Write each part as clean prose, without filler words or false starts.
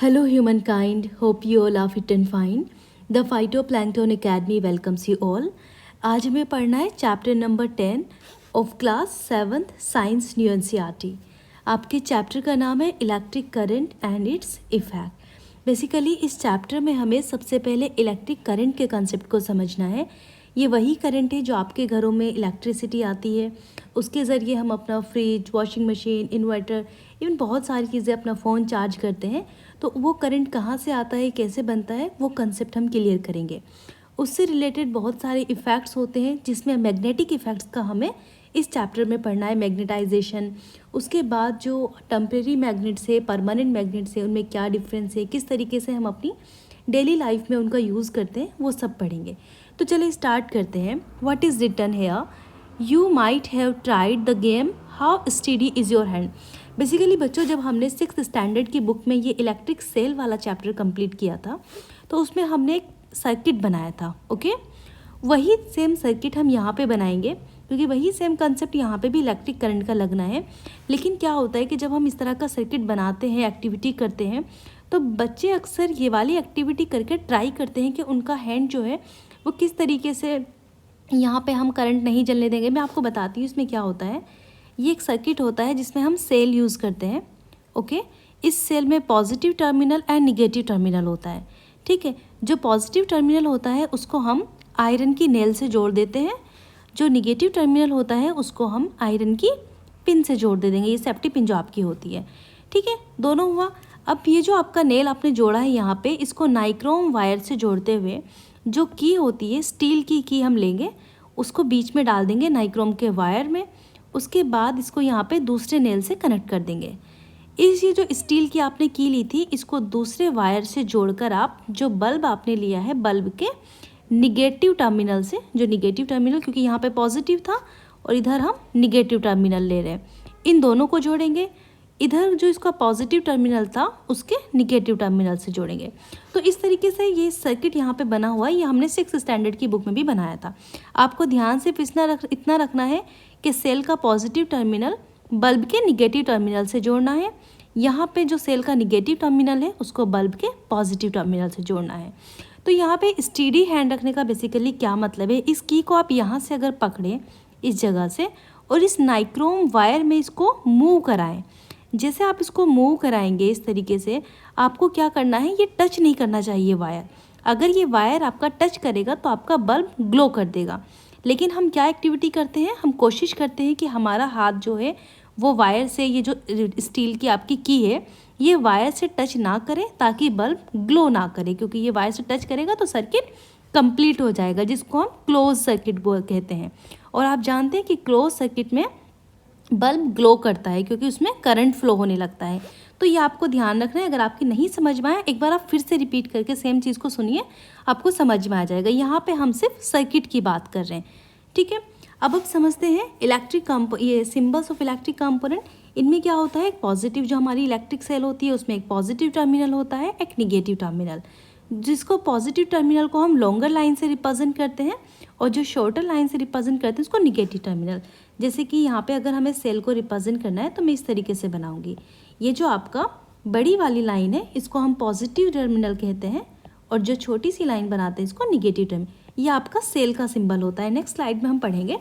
Hello, humankind. Hope you all are fit and fine. The Phytoplankton Academy welcomes you all. आज हमें पढ़ना है chapter number 10 of class 7th science new NCERT. आपके chapter का नाम है electric current and its effect. Basically इस chapter में हमें सबसे पहले इलेक्ट्रिक करंट के कंसेप्ट को समझना है। ये वही करंट है जो आपके घरों में इलेक्ट्रिसिटी आती है, उसके ज़रिए हम अपना fridge, washing machine, inverter, even बहुत सारी चीज़ें, अपना फ़ोन चार्ज करते हैं। तो वो करंट कहाँ से आता है, कैसे बनता है, वो कंसेप्ट हम क्लियर करेंगे। उससे रिलेटेड बहुत सारे इफ़ेक्ट्स होते हैं जिसमें मैग्नेटिक इफ़ेक्ट्स का हमें इस चैप्टर में पढ़ना है। मैग्नेटाइजेशन, उसके बाद जो टेम्परेरी मैग्नेट्स है, परमानेंट मैग्नेट्स है, उनमें क्या डिफरेंस है, किस तरीके से हम अपनी डेली लाइफ में उनका यूज़ करते हैं, वो सब पढ़ेंगे। तो चलिए स्टार्ट करते हैं। What is written here, you might have tried the game, how steady is your hand. Basically बच्चों, जब हमने 6th स्टैंडर्ड की बुक में ये इलेक्ट्रिक सेल वाला चैप्टर कंप्लीट किया था तो उसमें हमने एक सर्किट बनाया था। ओके, वही सेम सर्किट हम यहाँ पे बनाएंगे क्योंकि वही सेम कंसेप्ट यहाँ पे भी इलेक्ट्रिक करंट का लगना है। लेकिन क्या होता है कि जब हम इस तरह का सर्किट बनाते हैं, एक्टिविटी करते हैं, तो बच्चे अक्सर ये वाली एक्टिविटी करके ट्राई करते हैं कि उनका हैंड जो है वो किस तरीके से, यहाँ पे हम करंट नहीं जलने देंगे। मैं आपको बताती हूँ इसमें क्या होता है। ये एक सर्किट होता है जिसमें हम सेल यूज़ करते हैं। ओके, इस सेल में positive terminal and negative terminal होता है। ठीक है, जो पॉजिटिव टर्मिनल होता है उसको हम आयरन की नेल से जोड़ देते हैं, जो निगेटिव टर्मिनल होता है उसको हम आयरन की पिन से जोड़ दे देंगे, ये सेफ्टी पिन जो आपकी होती है। ठीक है, दोनों हुआ। अब ये जो आपका नेल आपने जोड़ा है यहाँ पे, इसको नाइक्रोम वायर से जोड़ते हुए जो की होती है, स्टील की हम लेंगे, उसको बीच में डाल देंगे नाइक्रोम के वायर में। उसके बाद इसको यहाँ पे दूसरे नेल से कनेक्ट कर देंगे। ये जो स्टील की आपने की ली थी, इसको दूसरे वायर से जोड़कर आप जो बल्ब आपने लिया है, बल्ब के निगेटिव टर्मिनल से, जो निगेटिव टर्मिनल, क्योंकि यहाँ पे पॉजिटिव था और इधर हम निगेटिव टर्मिनल ले रहे हैं, इन दोनों को जोड़ेंगे। इधर जो इसका पॉजिटिव टर्मिनल था उसके निगेटिव टर्मिनल से जोड़ेंगे। तो इस तरीके से ये सर्किट यहाँ पे बना हुआ है। ये हमने 6th स्टैंडर्ड की बुक में भी बनाया था। आपको ध्यान से इतना रखना है कि सेल का पॉजिटिव टर्मिनल बल्ब के निगेटिव टर्मिनल से जोड़ना है। यहाँ पे जो सेल का निगेटिव टर्मिनल है उसको बल्ब के पॉजिटिव टर्मिनल से जोड़ना है। तो यहाँ पे स्टीडी हैंड रखने का बेसिकली क्या मतलब है, इस की को आप यहाँ से अगर पकड़ें इस जगह से और इस नाइक्रोम वायर में इसको मूव कराएं, जैसे आप इसको मूव कराएंगे इस तरीके से, आपको क्या करना है, ये टच नहीं करना चाहिए वायर। अगर ये वायर आपका टच करेगा तो आपका बल्ब ग्लो कर देगा। लेकिन हम क्या एक्टिविटी करते हैं, हम कोशिश करते हैं कि हमारा हाथ जो है वो वायर से, ये जो स्टील की आपकी की है, ये वायर से टच ना करे ताकि बल्ब ग्लो ना करे, क्योंकि ये वायर से टच करेगा तो सर्किट कंप्लीट हो जाएगा, जिसको हम क्लोज सर्किट कहते हैं। और आप जानते हैं कि क्लोज सर्किट में बल्ब ग्लो करता है क्योंकि उसमें करंट फ्लो होने लगता है। तो ये आपको ध्यान रखना है। अगर आपकी नहीं समझ में आया, एक बार आप फिर से रिपीट करके सेम चीज़ को सुनिए, आपको समझ में आ जाएगा। यहाँ पे हम सिर्फ सर्किट की बात कर रहे हैं। ठीक है, अब समझते हैं इलेक्ट्रिक ये सिंबल्स ऑफ इलेक्ट्रिक कंपोनेंट। इनमें क्या होता है, एक पॉजिटिव, जो हमारी इलेक्ट्रिक सेल होती है उसमें एक पॉजिटिव टर्मिनल होता है, एक निगेटिव टर्मिनल। जिसको पॉजिटिव टर्मिनल को हम लॉन्गर लाइन से रिप्रेजेंट करते हैं और जो शॉर्टर लाइन से रिप्रेजेंट करते हैं उसको निगेटिव टर्मिनल। जैसे कि यहाँ पे अगर हमें सेल को रिप्रेजेंट करना है तो मैं इस तरीके से बनाऊंगी। ये जो आपका बड़ी वाली लाइन है इसको हम पॉजिटिव टर्मिनल कहते हैं और जो छोटी सी लाइन बनाते हैं इसको निगेटिव टर्मिनल। ये आपका सेल का सिंबल होता है। नेक्स्ट स्लाइड में हम पढ़ेंगे।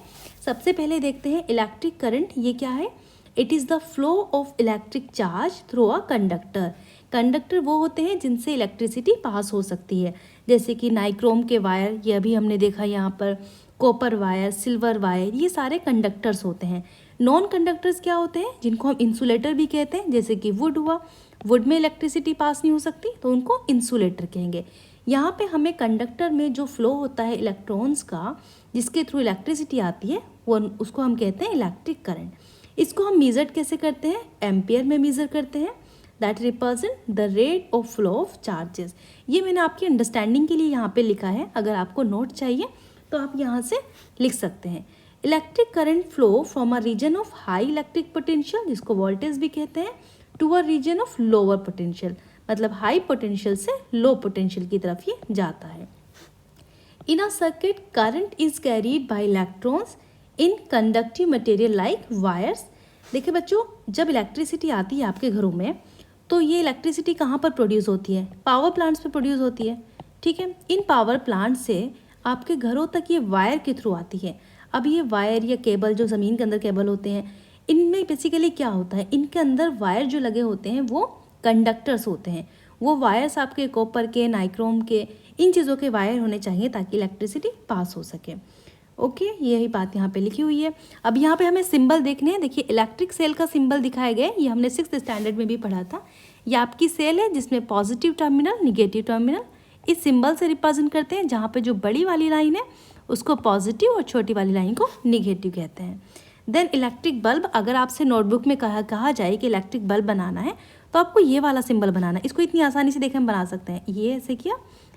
सबसे पहले देखते हैं इलेक्ट्रिक करंट, ये क्या है। It is the flow of electric charge through a conductor. Conductor वो होते हैं जिनसे इलेक्ट्रिसिटी पास हो सकती है, जैसे कि नाइक्रोम के वायर, ये अभी हमने देखा यहाँ पर, कॉपर वायर, सिल्वर वायर, ये सारे कंडक्टर्स होते हैं। नॉन कंडक्टर्स क्या होते हैं, जिनको हम इंसुलेटर भी कहते हैं, जैसे कि वुड हुआ, वुड में इलेक्ट्रिसिटी पास नहीं हो सकती तो उनको इंसुलेटर कहेंगे। यहाँ पे हमें कंडक्टर में जो फ्लो होता है इलेक्ट्रॉन्स का, जिसके थ्रू इलेक्ट्रिसिटी आती है, वो उसको हम कहते हैं इलेक्ट्रिक करंट। इसको हम मेजर कैसे करते हैं, एम्पियर में मेजर करते हैं। That represent the rate of flow of charges. ये मैंने आपकी अंडरस्टैंडिंग के लिए यहाँ पे लिखा है, अगर आपको नोट चाहिए तो आप यहाँ से लिख सकते हैं। Electric current flow from a region of high electric potential, जिसको वोल्टेज भी कहते हैं, to a region of lower potential, मतलब हाई पोटेंशियल से लो पोटेंशियल की तरफ ये जाता है। In a circuit current is carried by electrons in conductive material like wires. देखिए बच्चों, जब इलेक्ट्रिसिटी आती है आपके घरों में तो ये इलेक्ट्रिसिटी कहाँ पर प्रोड्यूस होती है? पावर प्लांट्स पे प्रोड्यूस होती है, ठीक है। इन पावर प्लांट से आपके घरों तक ये वायर के थ्रू आती है। अब ये वायर या केबल, जो ज़मीन के अंदर केबल होते हैं, इनमें बेसिकली क्या होता है, इनके अंदर वायर जो लगे होते हैं वो कंडक्टर्स होते हैं। वो वायर्स आपके कॉपर के, नाइक्रोम के, इन चीज़ों के वायर होने चाहिए ताकि इलेक्ट्रिसिटी पास हो सके। ओके, यही बात यहाँ पे लिखी हुई है। अब यहाँ पे हमें सिंबल देखने हैं। देखिए इलेक्ट्रिक सेल का सिंबल दिखाया गया है, ये हमने 6th स्टैंडर्ड में भी पढ़ा था। ये आपकी सेल है जिसमें पॉजिटिव टर्मिनल, निगेटिव टर्मिनल इस सिंबल से रिप्रेजेंट करते हैं, जहाँ पे जो बड़ी वाली लाइन है उसको पॉजिटिव और छोटी वाली लाइन को निगेटिव कहते हैं। देन इलेक्ट्रिक बल्ब, अगर आपसे नोटबुक में कहा जाए कि इलेक्ट्रिक बल्ब बनाना है तो आपको ये वाला सिंबल बनाना है। इसको इतनी आसानी से देखें हम बना सकते हैं, ये ऐसे किया,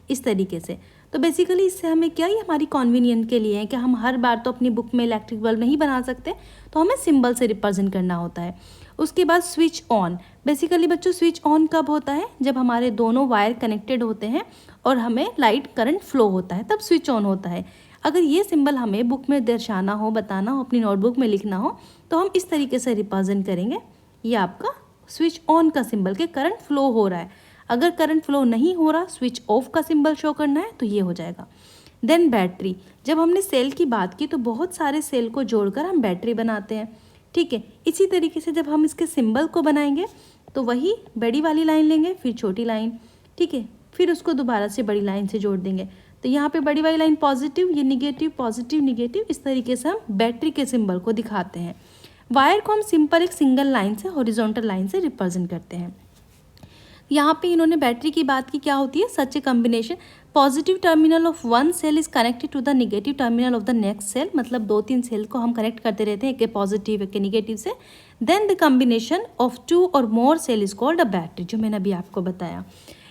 इस तरीके से। तो बेसिकली इससे हमें क्या, ये हमारी कॉन्वीनियंट के लिए है कि हम हर बार तो अपनी बुक में इलेक्ट्रिक बल्ब नहीं बना सकते, तो हमें सिंबल से रिप्रेजेंट करना होता है। उसके बाद स्विच ऑन। बेसिकली बच्चों स्विच ऑन कब होता है? जब हमारे दोनों वायर कनेक्टेड होते हैं और हमें लाइट करंट फ्लो होता है, तब स्विच ऑन होता है। अगर ये सिंबल हमें बुक में दर्शाना हो, बताना हो, अपनी नोटबुक में लिखना हो, तो हम इस तरीके से रिप्रेजेंट करेंगे। ये आपका स्विच ऑन का सिंबल के करंट फ्लो हो रहा है। अगर करंट फ्लो नहीं हो रहा, स्विच ऑफ का सिंबल शो करना है, तो ये हो जाएगा। Then battery. जब हमने सेल की बात की तो बहुत सारे सेल को जोड़कर हम बैटरी बनाते हैं, ठीक है। इसी तरीके से जब हम इसके सिंबल को बनाएंगे तो वही बड़ी वाली लाइन लेंगे, फिर छोटी लाइन, ठीक है, फिर उसको दोबारा से बड़ी लाइन से जोड़ देंगे। तो यहाँ पे बड़ी वाली लाइन पॉजिटिव, ये निगेटिव, पॉजिटिव निगेटिव, इस तरीके से हम बैटरी के सिंबल को दिखाते हैं। वायर को हम सिंपल एक सिंगल लाइन से, हॉरिजॉन्टल लाइन से रिप्रेजेंट करते हैं। यहाँ पे इन्होंने बैटरी की बात की, क्या होती है? Such a combination positive terminal of one cell is connected to the negative terminal of the next cell. मतलब 2-3 सेल को हम कनेक्ट करते रहते हैं, एक के पॉजिटिव एक के निगेटिव से। देन द कॉम्बिनेशन ऑफ 2 और more cell is called a battery, जो मैंने अभी आपको बताया।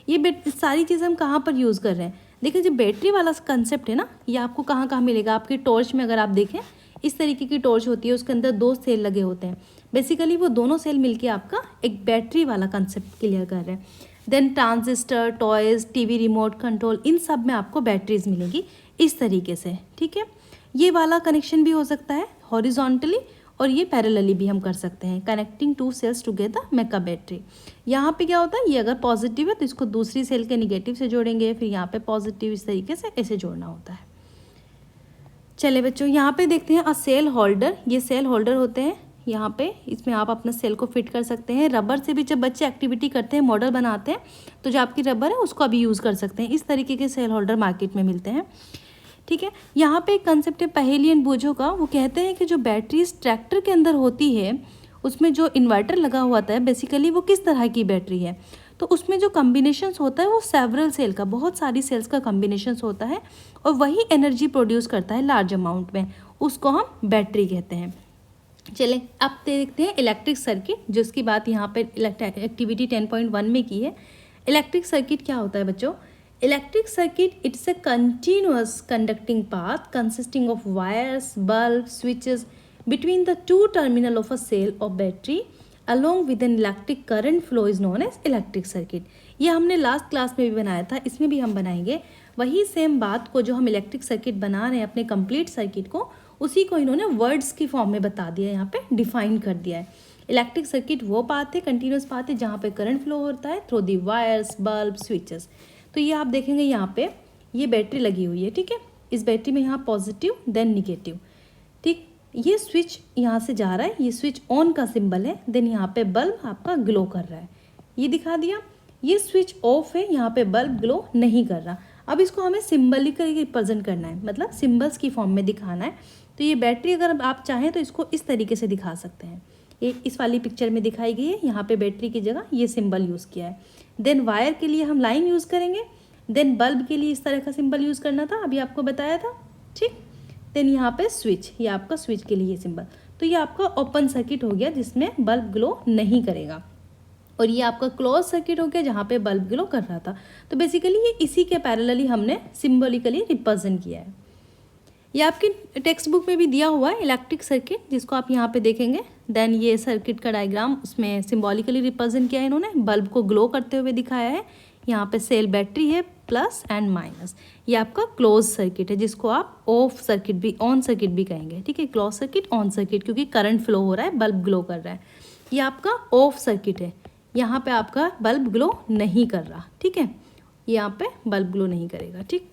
ये सारी चीज़ हम कहाँ पर यूज़ कर रहे हैं? देखिए जो बैटरी वाला कंसेप्ट है ना, ये आपको कहाँ कहाँ मिलेगा? आपकी टॉर्च में अगर आप देखें, इस तरीके की टॉर्च होती है, उसके अंदर 2 सेल लगे होते हैं। बेसिकली वो दोनों सेल मिलके आपका एक बैटरी वाला कंसेप्ट क्लियर कर रहे हैं। Then transistor, toys, TV remote control, इन सब में आपको बैटरीज मिलेंगी इस तरीके से, ठीक है। ये वाला कनेक्शन भी हो सकता है हॉरिजॉन्टली, और ये पैरेलली भी हम कर सकते हैं। Connecting 2 cells together make a battery. यहाँ पे क्या होता है, ये अगर पॉजिटिव है तो इसको दूसरी सेल के निगेटिव से जोड़ेंगे, फिर यहाँ पे पॉजिटिव, इस तरीके से ऐसे जोड़ना होता है। चले बच्चों, यहाँ पे देखते हैं अ सेल होल्डर। ये सेल होल्डर होते हैं यहाँ पे, इसमें आप अपना सेल को फिट कर सकते हैं। रबर से भी जब बच्चे एक्टिविटी करते हैं, मॉडल बनाते हैं, तो जो आपकी रबर है उसको अभी यूज़ कर सकते हैं। इस तरीके के सेल होल्डर मार्केट में मिलते हैं, ठीक है। यहाँ पे एक कंसेप्ट है पहेली एंड बूझो का। वो कहते हैं कि जो बैटरीज ट्रैक्टर के अंदर होती है, उसमें जो इन्वर्टर लगा हुआ था, बेसिकली वो किस तरह की बैटरी है? तो उसमें जो कम्बिनेशंस होता है वो सेवरल सेल का, बहुत सारी सेल्स का कम्बिनेशंस होता है, और वही एनर्जी प्रोड्यूस करता है लार्ज अमाउंट में, उसको हम बैटरी कहते हैं। चलें अब देखते हैं इलेक्ट्रिक सर्किट, जिसकी बात यहाँ पे एक्टिविटी 10.1 में की है। इलेक्ट्रिक सर्किट क्या होता है बच्चों? Electric circuit it's a continuous conducting path consisting of wires, bulb, switches between the 2 terminal of a cell or battery along with an electric current flow is known as electric circuit। ये हमने last class में भी बनाया था, इसमें भी हम बनाएंगे वही सेम बात को। जो हम इलेक्ट्रिक सर्किट बना रहे हैं अपने कंप्लीट सर्किट को, उसी को इन्होंने वर्ड्स की फॉर्म में बता दिया है, यहाँ पे डिफाइन कर दिया है। इलेक्ट्रिक सर्किट वो पाथ है, कंटिन्यूस पाथ है, जहाँ पे करंट फ्लो होता है through the wires, bulb, switches. तो ये आप देखेंगे यहाँ पे ये बैटरी लगी हुई है, ठीक है। इस बैटरी में यहाँ पॉजिटिव देन निगेटिव, ठीक। ये स्विच यहाँ से जा रहा है, ये स्विच ऑन का सिंबल है। देन यहाँ पे बल्ब आपका ग्लो कर रहा है, ये दिखा दिया। ये स्विच ऑफ है, यहाँ पे बल्ब ग्लो नहीं कर रहा। अब इसको हमें सिंबलिकली रिप्रेजेंट करना है, मतलब सिंबल्स की फॉर्म में दिखाना है। तो ये बैटरी अगर आप चाहें तो इसको इस तरीके से दिखा सकते हैं। एक इस वाली पिक्चर में दिखाई गई है, यहाँ पे बैटरी की जगह ये सिंबल यूज़ किया है। देन वायर के लिए हम लाइन यूज़ करेंगे। देन बल्ब के लिए इस तरह का सिंबल यूज़ करना था, अभी आपको बताया था, ठीक। देन यहाँ पे स्विच, ये आपका स्विच के लिए ये सिंबल। तो ये आपका ओपन सर्किट हो गया जिसमें बल्ब ग्लो नहीं करेगा, और ये आपका क्लोज सर्किट हो गया जहाँ पे बल्ब ग्लो कर रहा था। तो बेसिकली ये इसी के पैरेलली हमने सिंबॉलिकली रिप्रेजेंट किया है। ये आपकी टेक्स्ट बुक में भी दिया हुआ है इलेक्ट्रिक सर्किट, जिसको आप यहाँ पे देखेंगे। देन ये सर्किट का डायग्राम उसमें सिंबॉलिकली रिप्रेजेंट किया है इन्होंने, बल्ब को ग्लो करते हुए दिखाया है। यहाँ पे सेल बैटरी है, प्लस एंड माइनस। ये आपका क्लोज सर्किट है, जिसको आप ऑफ सर्किट भी, ऑन सर्किट भी कहेंगे, ठीक है। क्लोज सर्किट, ऑन सर्किट, क्योंकि करंट फ्लो हो रहा है, बल्ब ग्लो कर रहा है। ये आपका ऑफ सर्किट है, यहाँ पे आपका बल्ब ग्लो नहीं कर रहा, ठीक है, यहाँ पे बल्ब ग्लो नहीं करेगा, ठीक।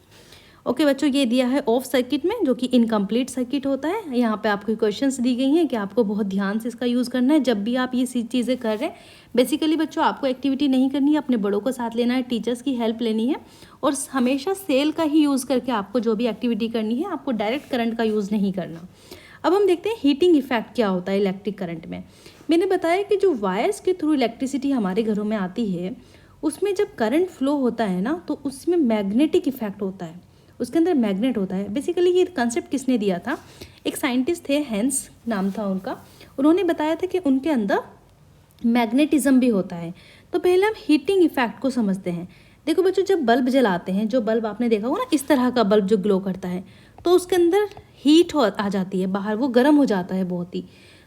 ओके बच्चों, ये दिया है ऑफ सर्किट में, जो कि इनकम्प्लीट सर्किट होता है। यहाँ पे आपको क्वेश्चंस दी गई हैं कि आपको बहुत ध्यान से इसका यूज़ करना है जब भी आप ये चीज़ें कर रहे हैं। बेसिकली बच्चों, आपको एक्टिविटी नहीं करनी है, अपने बड़ों को साथ लेना है, टीचर्स की हेल्प लेनी है, और हमेशा सेल का ही यूज़ करके आपको जो भी एक्टिविटी करनी है, आपको डायरेक्ट करंट का यूज़ नहीं करना। अब हम देखते हैं हीटिंग इफेक्ट क्या होता है इलेक्ट्रिक करंट में। मैंने बताया कि जो वायर्स के थ्रू इलेक्ट्रिसिटी हमारे घरों में आती है, उसमें जब करंट फ्लो होता है ना, तो उसमें मैग्नेटिक इफेक्ट होता है, उसके अंदर मैग्नेट होता है। बेसिकली ये कंसेप्ट किसने दिया था? एक साइंटिस्ट थे, हेंस नाम था उनका। उन्होंने बताया था कि उनके अंदर मैग्नेटिज्म भी होता है। तो पहले हम हीटिंग इफेक्ट को समझते हैं। देखो बच्चों, जब बल्ब जलाते हैं, जो बल्ब आपने देखा होगा ना, इस तरह का बल्ब जो ग्लो करता है, तो उसके अंदर हीट आ जाती है बाहर, वो गर्म हो जाता है बहुत ही।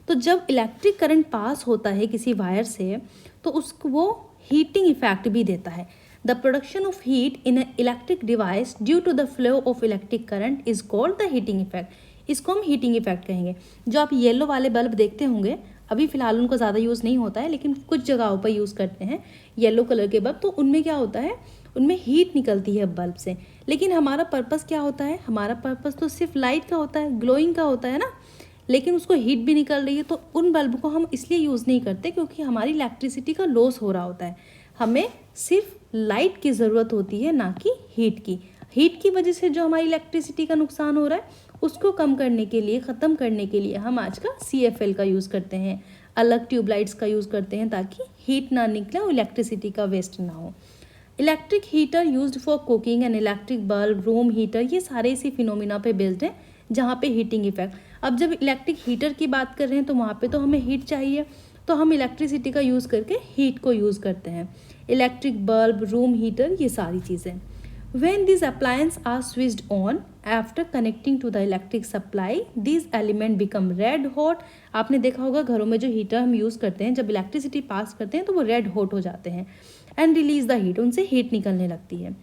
तो जब इलेक्ट्रिक करंट पास होता है किसी वायर से, तो उसको वो हीटिंग इफेक्ट भी देता है। The production of heat in an electric device due to the flow of electric current is called the heating effect. इसको हम हीटिंग इफेक्ट कहेंगे। जो आप येलो वाले बल्ब देखते होंगे, अभी फिलहाल उनको ज़्यादा यूज़ नहीं होता है, लेकिन कुछ जगहों पर यूज़ करते हैं येलो कलर के बल्ब। तो उनमें क्या होता है, उनमें हीट निकलती है बल्ब से। लेकिन हमारा पर्पस क्या होता है? हमारा पर्पस तो सिर्फ लाइट का होता है, ग्लोइंग का होता है ना, लेकिन उसको हीट भी निकल रही है। तो उन बल्ब को हम इसलिए यूज़ नहीं करते क्योंकि हमारी इलेक्ट्रिसिटी का लॉस हो रहा होता है। हमें सिर्फ लाइट की ज़रूरत होती है, ना कि हीट की। हीट की वजह से जो हमारी इलेक्ट्रिसिटी का नुकसान हो रहा है, उसको कम करने के लिए, ख़त्म करने के लिए हम आज का CFL का यूज़ करते हैं, अलग ट्यूबलाइट्स का यूज़ करते हैं, ताकि हीट ना निकले और इलेक्ट्रिसिटी का वेस्ट ना हो। Electric heater used for cooking and electric bulb, room heater, ये सारे इसी फिनोमिना पे बेस्ड हैं, जहाँ पे हीटिंग इफेक्ट। अब जब इलेक्ट्रिक हीटर की बात कर रहे हैं, तो वहाँ पे तो हमें हीट चाहिए, तो हम इलेक्ट्रिसिटी का यूज़ करके हीट को यूज़ करते हैं। इलेक्ट्रिक बल्ब, रूम हीटर, ये सारी चीज़ें। When these appliances are switched on after connecting to the electric supply, these element become red hot. आपने देखा होगा घरों में जो हीटर हम यूज़ करते हैं, जब इलेक्ट्रिसिटी पास करते हैं तो वो रेड हॉट हो जाते हैं एंड रिलीज द हीट, उनसे हीट निकलने लगती है।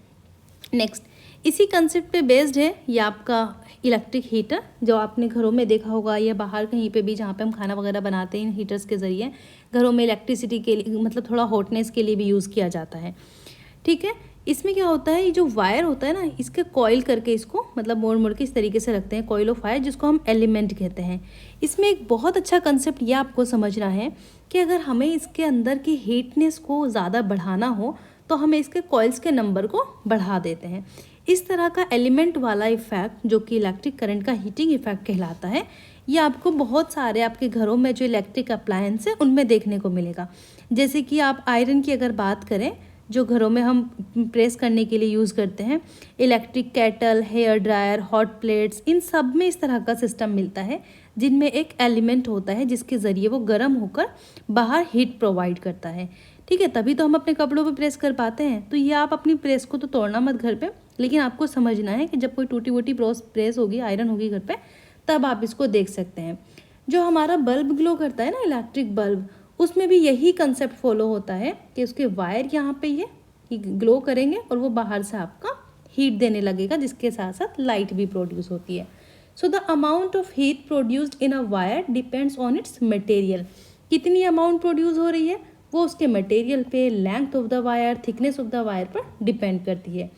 नेक्स्ट, इसी कंसेप्ट पे बेस्ड है ये आपका इलेक्ट्रिक हीटर, जो आपने घरों में देखा होगा या बाहर कहीं पे भी, जहाँ पे हम खाना वगैरह बनाते हैं, इन हीटर्स के ज़रिए घरों में इलेक्ट्रिसिटी के लिए, मतलब थोड़ा हॉटनेस के लिए भी यूज़ किया जाता है। ठीक है, इसमें क्या होता है, ये जो वायर होता है ना, इसके कॉइल करके इसको मतलब मोड़ मोड़ के इस तरीके से रखते हैं, कॉइल ऑफ वायर, जिसको हम एलिमेंट कहते हैं। इसमें एक बहुत अच्छा कंसेप्ट ये आपको समझना है कि अगर हमें इसके अंदर की हीटनेस को ज़्यादा बढ़ाना हो, तो हमें इसके कॉइल्स के नंबर को बढ़ा देते हैं। इस तरह का एलिमेंट वाला इफेक्ट, जो कि इलेक्ट्रिक करंट का हीटिंग इफेक्ट कहलाता है, ये आपको बहुत सारे आपके घरों में जो इलेक्ट्रिक अप्लायंस है उनमें देखने को मिलेगा। जैसे कि आप आयरन की अगर बात करें, जो घरों में हम प्रेस करने के लिए यूज़ करते हैं, electric kettle, hair dryer, hot plates, इन सब में इस तरह का सिस्टम मिलता है, जिनमें एक एलिमेंट होता है जिसके ज़रिए वो गर्म होकर बाहर हीट प्रोवाइड करता है। ठीक है, तभी तो हम अपने कपड़ों पे प्रेस कर पाते हैं। तो ये आप अपनी प्रेस को तो तोड़ना मत घर पे, लेकिन आपको समझना है कि जब कोई टूटी वूटी प्रेस होगी, आयरन होगी घर पे, तब आप इसको देख सकते हैं। जो हमारा बल्ब ग्लो करता है ना, इलेक्ट्रिक बल्ब, उसमें भी यही कंसेप्ट फॉलो होता है कि उसके वायर यहाँ पे ये ग्लो करेंगे और वो बाहर से आपका हीट देने लगेगा, जिसके साथ साथ लाइट भी प्रोड्यूस होती है। So the amount of heat produced in a wire depends on it's material. कितनी अमाउंट प्रोड्यूस हो रही है वो उसके मटेरियल पे, length of the wire, thickness of the wire पर डिपेंड करती है।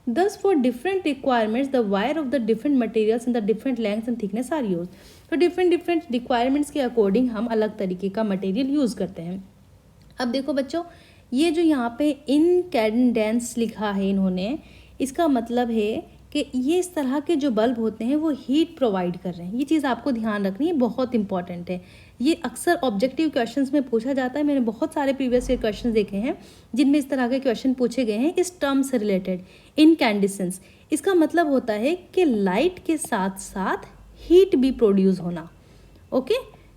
Thus, for different requirements, the wire of the different materials and the different lengths and thickness are used. तो different requirements के अकॉर्डिंग हम अलग तरीके का मटेरियल यूज़ करते हैं। अब देखो बच्चों, ये जो यहाँ पे इनकैंडेंस लिखा है इन्होंने, इसका मतलब है कि ये इस तरह के जो बल्ब होते हैं वो हीट प्रोवाइड कर रहे हैं। ये चीज़ आपको ध्यान रखनी है, बहुत इंपॉर्टेंट है। ये अक्सर ऑब्जेक्टिव क्वेश्चंस में पूछा जाता है। मैंने बहुत सारे प्रीवियस ईयर क्वेश्चन देखे हैं जिनमें इस तरह के क्वेश्चन पूछे गए हैं इस टर्म से रिलेटेड। इनकैंडेसेंस, इसका मतलब होता है कि लाइट के साथ साथ हीट भी प्रोड्यूस होना। ओके,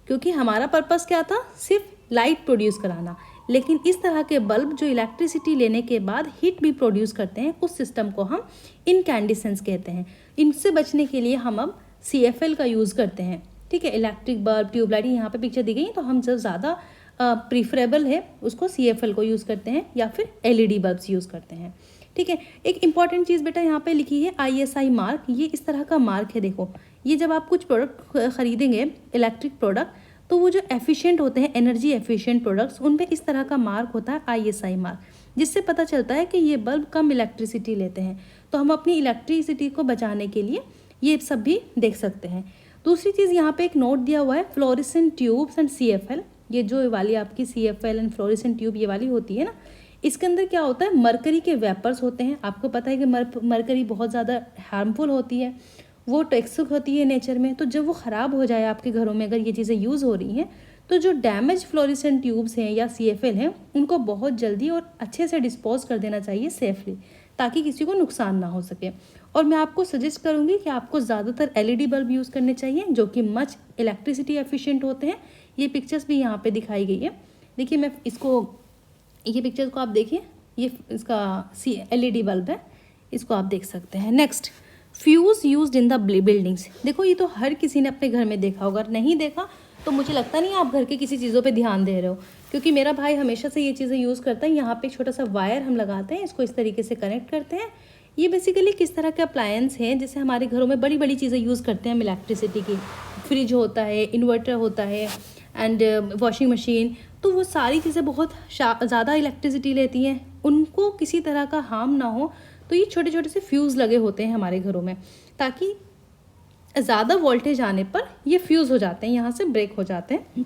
क्योंकि हमारा पर्पस क्या था, सिर्फ लाइट प्रोड्यूस कराना, लेकिन इस तरह के बल्ब जो इलेक्ट्रिसिटी लेने के बाद हीट भी प्रोड्यूस करते हैं, उस सिस्टम को हम इनकैंडेसेंस कहते हैं। इनसे बचने के लिए हम अब CFL का यूज़ करते हैं। ठीक है, इलेक्ट्रिक बल्ब, ट्यूबलाइट, यहाँ पे पिक्चर दी गई है, तो हम जब ज़्यादा प्रीफरेबल है उसको CFL को यूज़ करते हैं या फिर LED बल्ब्स यूज़ करते हैं। ठीक है, एक इंपॉर्टेंट चीज़ बेटा यहाँ पे लिखी है ISI मार्क। ये इस तरह का मार्क है, देखो, ये जब आप कुछ प्रोडक्ट खरीदेंगे इलेक्ट्रिक प्रोडक्ट, तो वो जो एफिशिएंट होते हैं, एनर्जी एफिशिएंट प्रोडक्ट्स, उन पे इस तरह का मार्क होता है ISI मार्क, जिससे पता चलता है कि ये बल्ब कम इलेक्ट्रिसिटी लेते हैं। तो हम अपनी इलेक्ट्रिसिटी को बचाने के लिए ये सब भी देख सकते हैं। दूसरी चीज़ यहाँ पे एक नोट दिया हुआ है, फ्लोरेसेंट ट्यूब्स एंड CFL। ये जो वाली आपकी CFL एंड फ्लोरेसेंट ट्यूब ये वाली होती है ना, इसके अंदर क्या होता है, मरकरी के वेपर्स होते हैं। आपको पता है कि मरकरी बहुत ज़्यादा हार्मफुल होती है, वो टॉक्सिक होती है नेचर में। तो जब वो ख़राब हो जाए आपके घरों में, अगर ये चीज़ें यूज़ हो रही हैं, तो जो डैमेज फ्लोरेसेंट ट्यूब्स हैं या CFL हैं, उनको बहुत जल्दी और अच्छे से डिस्पोज कर देना चाहिए सेफली, ताकि किसी को नुकसान ना हो सके। और मैं आपको सजेस्ट करूँगी कि आपको ज़्यादातर LED बल्ब यूज़ करने चाहिए, जो कि मच इलेक्ट्रिसिटी एफिशिएंट होते हैं। ये पिक्चर्स भी यहाँ पे दिखाई गई है। देखिए मैं इसको, ये पिक्चर को आप देखिए, ये इसका LED बल्ब है, इसको आप देख सकते हैं। Next, fuse used in the buildings. देखो ये तो हर किसी ने अपने घर में देखा होगा, नहीं देखा तो मुझे लगता नहीं आप घर के किसी चीज़ों पे ध्यान दे रहे हो, क्योंकि मेरा भाई हमेशा से ये चीज़ें यूज़ करता है। यहाँ पे छोटा सा वायर हम लगाते हैं, इसको इस तरीके से कनेक्ट करते हैं। ये बेसिकली किस तरह के अप्लायंस हैं, जैसे हमारे घरों में बड़ी बड़ी चीज़ें यूज़ करते हैं हम इलेक्ट्रिसिटी की, फ्रिज होता है, इन्वर्टर होता है एंड वॉशिंग मशीन। तो वो सारी चीज़ें बहुत ज़्यादा इलेक्ट्रिसिटी लेती हैं, उनको किसी तरह का हार्म ना हो, तो ये छोटे छोटे से फ्यूज़ लगे होते हैं हमारे घरों में, ताकि ज़्यादा वोल्टेज आने पर ये फ्यूज़ हो जाते हैं, यहाँ से ब्रेक हो जाते हैं,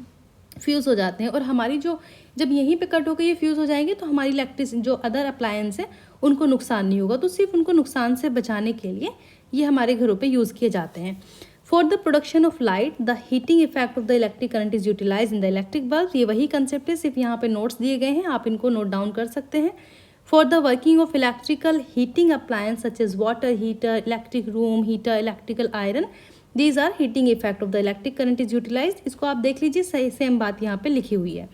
फ्यूज़ हो जाते हैं। और हमारी जो जब यहीं पे कट होकर ये फ्यूज़ हो जाएंगे, तो हमारी इलेक्ट्रिसिटी जो अदर अप्लायंस है उनको नुकसान नहीं होगा। तो सिर्फ उनको नुकसान से बचाने के लिए ये हमारे घरों पे यूज़ किए जाते हैं। For the production of light the heating effect of the electric current is utilize in the electric bulb. ये वही कंसेप्ट है, सिर्फ यहाँ पे नोट्स दिए गए हैं, आप इनको नोट डाउन कर सकते हैं। For the working of electrical heating appliance such as water heater, electric room heater, electrical iron, these are heating effect of the electric current is utilize. इसको आप देख लीजिए, सही सेम बात यहाँ पे लिखी हुई है।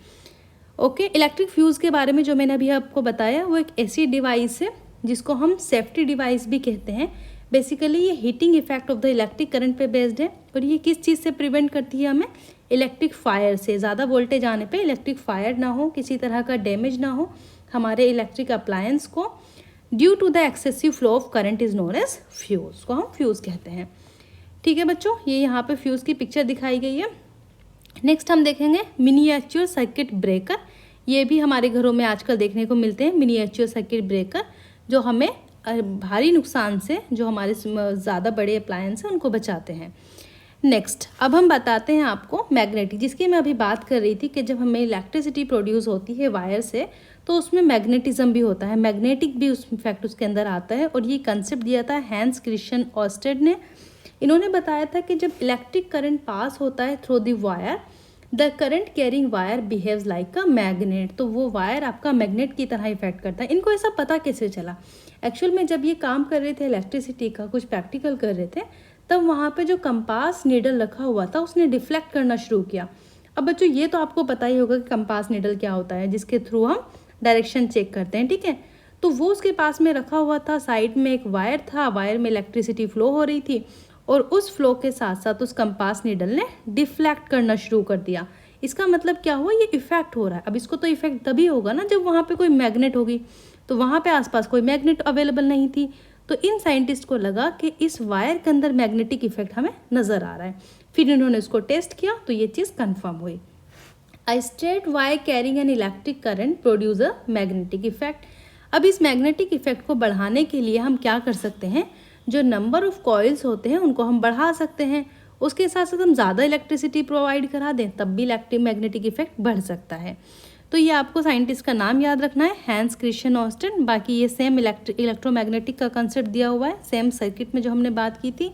ओके, इलेक्ट्रिक फ्यूज़ के बारे में जो मैंने अभी आपको बताया, वो एक ऐसी डिवाइस है जिसको हम सेफ्टी डिवाइस भी कहते हैं। बेसिकली ये heating effect of the electric current पे बेस्ड है, और ये किस चीज़ से प्रिवेंट करती है हमें, इलेक्ट्रिक फायर से। ज़्यादा वोल्टेज आने पे इलेक्ट्रिक फायर ना हो, किसी तरह का डैमेज ना हो हमारे इलेक्ट्रिक अप्लायंस को, due to the excessive flow of current is known as fuse, को हम फ्यूज़ कहते हैं। ठीक है बच्चों, ये यहाँ पे फ्यूज़ की पिक्चर दिखाई गई है। नेक्स्ट हम देखेंगे मिनिएचर सर्किट ब्रेकर। ये भी हमारे घरों में आजकल देखने को मिलते हैं, मिनिएचर सर्किट ब्रेकर, जो हमें भारी नुकसान से, जो हमारे ज़्यादा बड़े अप्लायंस हैं, उनको बचाते हैं। नेक्स्ट, अब हम बताते हैं आपको मैग्नेटिक, जिसकी मैं अभी बात कर रही थी कि जब हमें इलेक्ट्रिसिटी प्रोड्यूस होती है वायर से, तो उसमें मैग्नेटिज्म भी होता है, मैग्नेटिक भी उस इफेक्ट उसके अंदर आता है। और ये कंसेप्ट दिया था हैंस क्रिश्चियन ऑर्स्टेड ने। इन्होंने बताया था कि जब इलेक्ट्रिक करंट पास होता है through the wire, the current carrying wire behaves like a magnet. तो वो वायर आपका मैग्नेट की तरह इफेक्ट करता है। इनको ऐसा पता कैसे चला? एक्चुअल में जब ये काम कर रहे थे इलेक्ट्रिसिटी का, कुछ प्रैक्टिकल कर रहे थे, तब वहाँ पे जो कंपास नीडल रखा हुआ था उसने डिफ्लेक्ट करना शुरू किया। अब बच्चों ये तो आपको पता ही होगा कि कंपास नीडल क्या होता है, जिसके थ्रू हम डायरेक्शन चेक करते हैं, ठीक है। तो वो उसके पास में रखा हुआ था, साइड में एक वायर था, वायर में इलेक्ट्रिसिटी फ्लो हो रही थी, और उस फ्लो के साथ साथ उस कंपास नीडल ने डिफ्लेक्ट करना शुरू कर दिया। इसका मतलब क्या हुआ, ये इफेक्ट हो रहा है। अब इसको तो इफेक्ट तभी होगा ना जब वहाँ पे कोई मैग्नेट होगी, तो वहाँ पे आसपास कोई मैग्नेट अवेलेबल नहीं थी। तो इन साइंटिस्ट को लगा कि इस वायर के अंदर मैग्नेटिक इफेक्ट हमें नज़र आ रहा है। फिर इन्होंने इसको टेस्ट किया तो ये चीज़ कन्फर्म हुई। A straight wire carrying an electric current produce a magnetic effect। अब इस मैग्नेटिक इफेक्ट को बढ़ाने के लिए हम क्या कर सकते हैं, जो नंबर ऑफ कॉइल्स होते हैं उनको हम बढ़ा सकते हैं। उसके साथ साथ हम ज़्यादा इलेक्ट्रिसिटी प्रोवाइड करा दें, तब भी इलेक्ट्रिक मैग्नेटिक इफेक्ट बढ़ सकता है। तो ये आपको साइंटिस्ट का नाम याद रखना है, हैंस क्रिश्चियन ऑर्स्टेड। बाकी ये सेम इलेक्ट्रोमैग्नेटिक का कंसेप्ट दिया हुआ है, सेम सर्किट में जो हमने बात की थी।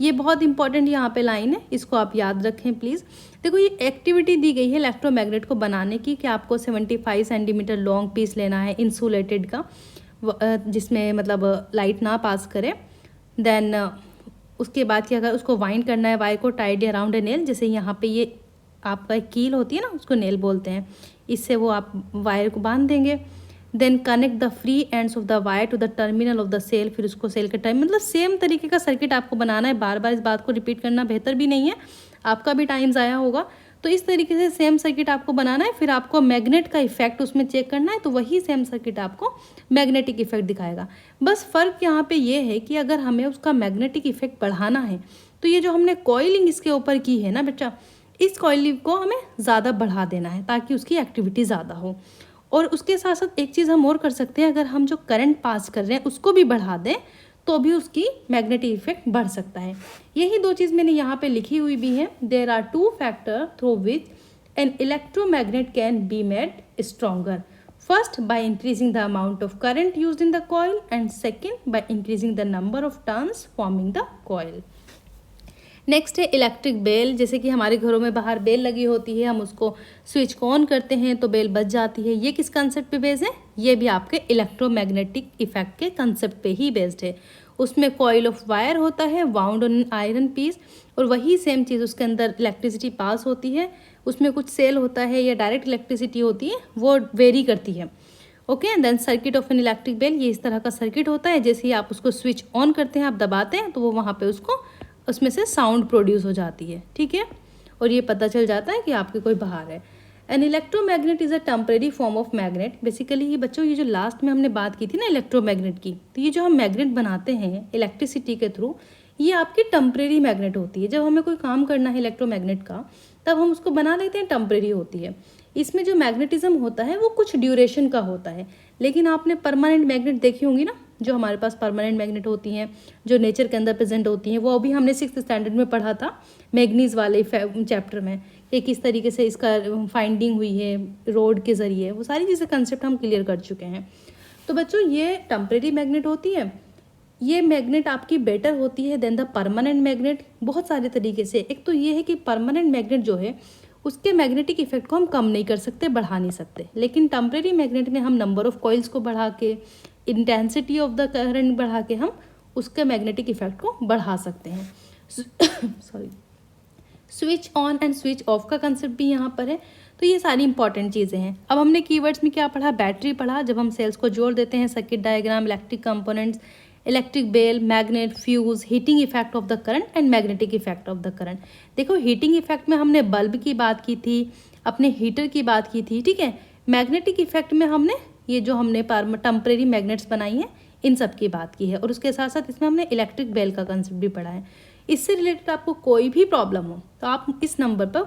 ये बहुत इंपॉर्टेंट यहाँ पे लाइन है, इसको आप याद रखें प्लीज़। देखो ये एक्टिविटी दी गई है इलेक्ट्रोमैग्नेट को बनाने की, कि आपको 75 सेंटीमीटर लॉन्ग पीस लेना है इंसुलेटेड का, जिसमें मतलब लाइट ना पास करे। देन उसके बाद क्या कर, उसको वाइंड करना है वायर को टाइड अराउंड ए नेल। जैसे यहाँ पे ये आपका कील होती है ना, उसको नेल बोलते हैं, इससे वो आप वायर को बांध देंगे। Then connect the free ends of the wire to the terminal of the cell. फिर उसको सेल के टाइम, मतलब सेम तरीके का सर्किट आपको बनाना है। बार बार इस बात को रिपीट करना बेहतर भी नहीं है, आपका भी टाइम ज़ाया होगा। तो इस तरीके से सेम सर्किट आपको बनाना है। फिर आपको मैग्नेट का इफेक्ट उसमें चेक करना है, तो वही सेम सर्किट आपको मैग्नेटिक इफेक्ट दिखाएगा। बस फ़र्क यहाँ पे ये है कि अगर हमें उसका मैग्नेटिक इफेक्ट बढ़ाना है, तो ये जो हमने कॉइलिंग इसके ऊपर की है ना बच्चा, इस कॉइल को हमें ज़्यादा बढ़ा देना है ताकि उसकी एक्टिविटी ज़्यादा हो। और उसके साथ साथ एक चीज़ हम और कर सकते हैं, अगर हम जो करंट पास कर रहे हैं उसको भी बढ़ा दें तो भी उसकी मैग्नेटिक इफेक्ट बढ़ सकता है। यही दो चीज़ मैंने यहाँ पे लिखी हुई भी है। There are two factor through which an electromagnet can be made stronger. First by increasing the amount of current used in the coil and second by increasing the number of turns forming the coil. Next है electric bell. जैसे कि हमारे घरों में बाहर bell लगी होती है, हम उसको स्विच को ऑन करते हैं तो बेल बज जाती है। ये किस कंसेप्ट पे बेस्ड है? ये भी आपके इलेक्ट्रोमैग्नेटिक इफेक्ट के कंसेप्ट पे ही बेस्ड है। उसमें कॉइल ऑफ वायर होता है वाउंड ऑन आयरन पीस, और वही सेम चीज़ उसके अंदर इलेक्ट्रिसिटी पास होती है। उसमें कुछ सेल होता है या डायरेक्ट इलेक्ट्रिसिटी होती है, वो वेरी करती है। Okay, then circuit of an electric bell, ये इस तरह का सर्किट होता है। जैसे ही आप उसको स्विच ऑन करते हैं, आप दबाते हैं तो वो वहाँ पे उसमें से साउंड प्रोड्यूस हो जाती है, ठीक है। और ये पता चल जाता है कि आपके कोई बाहर है। An electromagnet is a temporary form of magnet. Basically ये बच्चों, ये जो लास्ट में हमने बात की थी ना इलेक्ट्रोमैग्नेट की, तो ये जो हम मैग्नेट बनाते हैं इलेक्ट्रिसिटी के थ्रू, ये आपकी टेम्परेरी मैग्नेट होती है। जब हमें कोई काम करना है इलेक्ट्रोमैग्नेट का, तब हम उसको बना लेते हैं, टेम्परेरी होती है। इसमें जो मैग्नेटिज्म होता है वो कुछ ड्यूरेशन का होता है। लेकिन आपने परमानेंट मैग्नेट देखी होंगी ना, जो हमारे पास परमानेंट मैग्नेट होती हैं, जो नेचर के अंदर प्रेजेंट होती हैं, वो अभी हमने 6th स्टैंडर्ड में पढ़ा था मैग्नीज वाले चैप्टर में, कि किस तरीके से इसका फाइंडिंग हुई है रोड के ज़रिए। वो सारी चीज़ें कंसेप्ट हम क्लियर कर चुके हैं। तो बच्चों, ये टेम्परेरी मैग्नेट होती है। ये मैग्नेट आपकी बेटर होती है देन द परमानेंट मैग्नेट बहुत सारे तरीके से। एक तो ये है कि परमानेंट मैग्नेट जो है उसके मैग्नेटिक इफेक्ट को हम कम नहीं कर सकते, बढ़ा नहीं सकते। लेकिन टेम्परेरी मैग्नेट में हम नंबर ऑफ कॉइल्स को बढ़ा के, इंटेंसिटी ऑफ द करंट बढ़ा के हम उसके मैग्नेटिक इफेक्ट को बढ़ा सकते हैं। Sorry, switch on and switch off का कंसेप्ट भी यहाँ पर है। तो ये सारी इंपॉर्टेंट चीज़ें हैं। अब हमने कीवर्ड्स में क्या पढ़ा? बैटरी पढ़ा। जब हम सेल्स को जोड़ देते हैं, circuit diagram, electric components, electric bell, magnet, fuse, heating effect of the current and magnetic effect of the current. देखो, हीटिंग इफेक्ट में हमने बल्ब की बात की थी, अपने हीटर की बात की थी, ठीक है। मैग्नेटिक इफेक्ट में हमने ये जो हमने टेम्परेरी मैग्नेट्स बनाई हैं, इन सब की बात की है। और उसके साथ साथ इसमें हमने इलेक्ट्रिक बेल का कंसेप्ट भी पढ़ा है। इससे रिलेटेड आपको कोई भी प्रॉब्लम हो तो आप इस नंबर पर